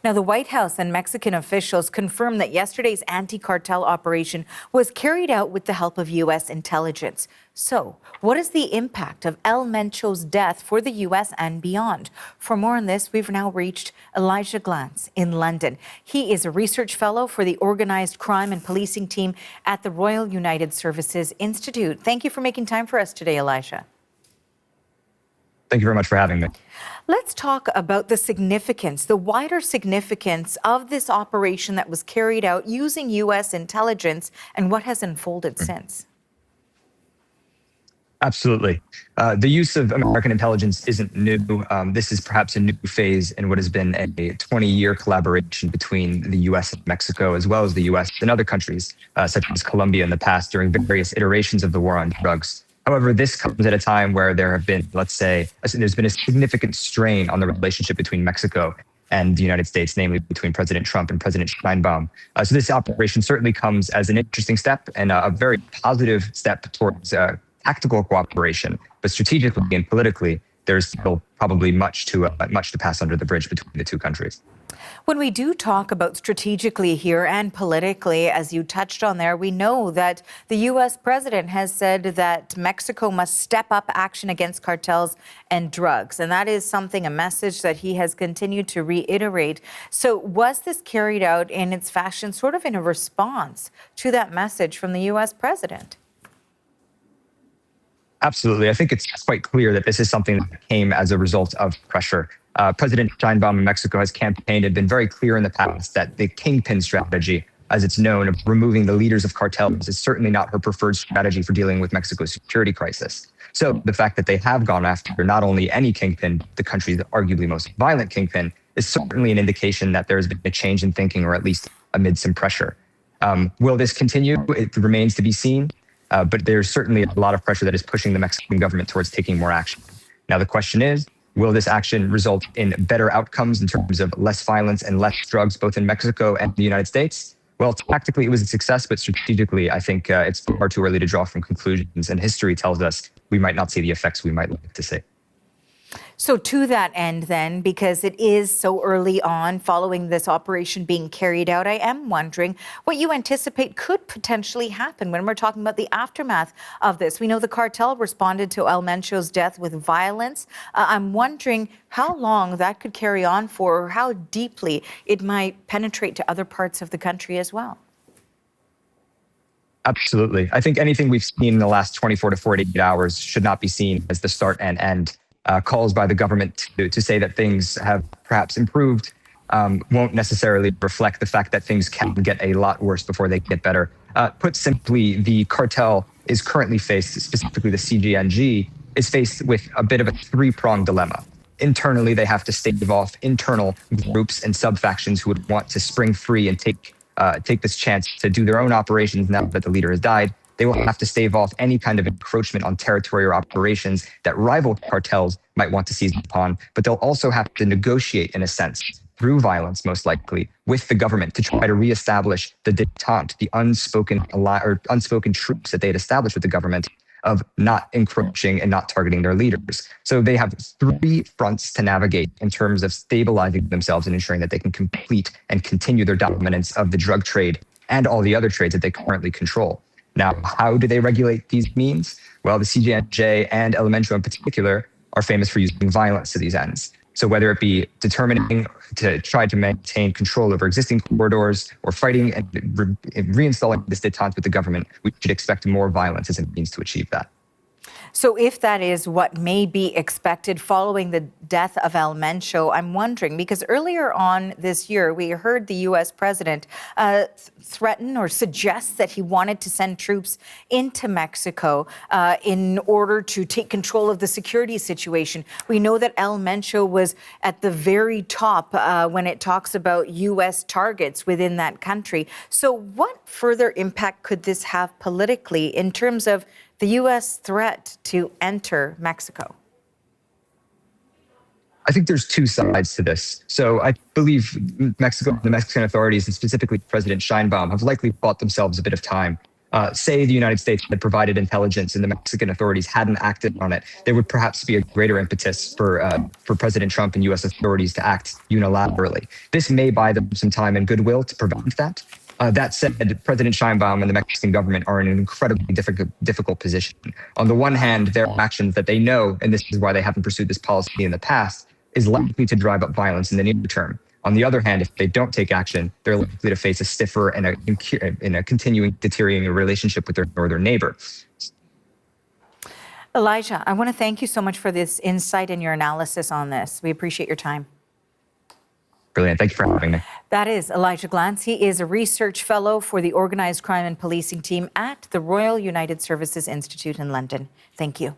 Now, the White House and Mexican officials confirmed that yesterday's anti-cartel operation was carried out with the help of U.S. intelligence. So, what is the impact of El Mencho's death for the U.S. and beyond? For more on this, we've now reached Elijah Glantz in London. He is a research fellow for the Organized Crime and Policing team at the Royal United Services Institute. Thank you for making time for us today, Elijah. Thank you very much for having me. Let's talk about the significance, the wider significance of this operation that was carried out using U.S. intelligence and what has unfolded since. Absolutely. The use of American intelligence isn't new. This is perhaps a new phase in what has been a 20-year collaboration between the U.S. and Mexico, as well as the U.S. and other countries, such as Colombia in the past, during various iterations of the war on drugs. However, this comes at a time where there have been, let's say, there's been a significant strain on the relationship between Mexico and the United States, namely between President Trump and President Sheinbaum. So this operation certainly comes as an interesting step and a very positive step towards tactical cooperation. But strategically and politically, there's still probably much to pass under the bridge between the two countries. When we do talk about strategically here and politically, as you touched on there, we know that the U.S. president has said that Mexico must step up action against cartels and drugs. And that is something, a message that he has continued to reiterate. So was this carried out in its fashion sort of in a response to that message from the U.S. president? Absolutely. I think it's quite clear that this is something that came as a result of pressure. President Sheinbaum in Mexico has campaigned and been very clear in the past that the kingpin strategy, as it's known, of removing the leaders of cartels is certainly not her preferred strategy for dealing with Mexico's security crisis. So the fact that they have gone after not only any kingpin, the country's arguably most violent kingpin, is certainly an indication that there has been a change in thinking, or at least amid some pressure. Will this continue? It remains to be seen. But there's certainly a lot of pressure that is pushing the Mexican government towards taking more action. Now, the question is, will this action result in better outcomes in terms of less violence and less drugs, both in Mexico and the United States? Well, tactically, it was a success, but strategically, I think it's far too early to draw from conclusions. And history tells us we might not see the effects we might like to see. So to that end then, because it is so early on following this operation being carried out, I am wondering what you anticipate could potentially happen when we're talking about the aftermath of this. We know the cartel responded to El Mencho's death with violence. I'm wondering how long that could carry on for, or how deeply it might penetrate to other parts of the country as well. Absolutely. I think anything we've seen in the last 24 to 48 hours should not be seen as the start and end. Calls by the government to say that things have perhaps improved won't necessarily reflect the fact that things can get a lot worse before they get better. Put simply, the cartel is currently faced, specifically the CGNG, is faced with a bit of a three-pronged dilemma. Internally, they have to stave off internal groups and sub-factions who would want to spring free and take this chance to do their own operations now that the leader has died. They will have to stave off any kind of encroachment on territory or operations that rival cartels might want to seize upon, but they'll also have to negotiate, in a sense, through violence, most likely, with the government to try to reestablish the détente, the unspoken truce that they had established with the government of not encroaching and not targeting their leaders. So they have three fronts to navigate in terms of stabilizing themselves and ensuring that they can complete and continue their dominance of the drug trade and all the other trades that they currently control. Now, how do they regulate these means? Well, the CGNJ and El Mencho in particular are famous for using violence to these ends. So whether it be determining to try to maintain control over existing corridors or fighting and reinstalling this détente with the government, we should expect more violence as a means to achieve that. So if that is what may be expected following the death of El Mencho, I'm wondering, because earlier on this year, we heard the U.S. president threaten or suggest that he wanted to send troops into Mexico in order to take control of the security situation. We know that El Mencho was at the very top when it talks about U.S. targets within that country. So what further impact could this have politically in terms of the U.S. threat to enter Mexico? I think there's two sides to this. So I believe Mexico, the Mexican authorities, and specifically President Sheinbaum, have likely bought themselves a bit of time say the United States had provided intelligence and the Mexican authorities hadn't acted on it, there would perhaps be a greater impetus for President Trump and U.S. authorities to act unilaterally. This may buy them some time and goodwill to prevent that. That said, President Sheinbaum and the Mexican government are in an incredibly difficult position. On the one hand, their actions that they know, and this is why they haven't pursued this policy in the past, is likely to drive up violence in the near term. On the other hand, if they don't take action, they're likely to face a stiffer and a continuing deteriorating relationship with their northern neighbor. Elijah, I want to thank you so much for this insight and your analysis on this. We appreciate your time. Brilliant. Thank you for having me. That is Elijah Glantz. He is a research fellow for the Organized Crime and Policing team at the Royal United Services Institute in London. Thank you.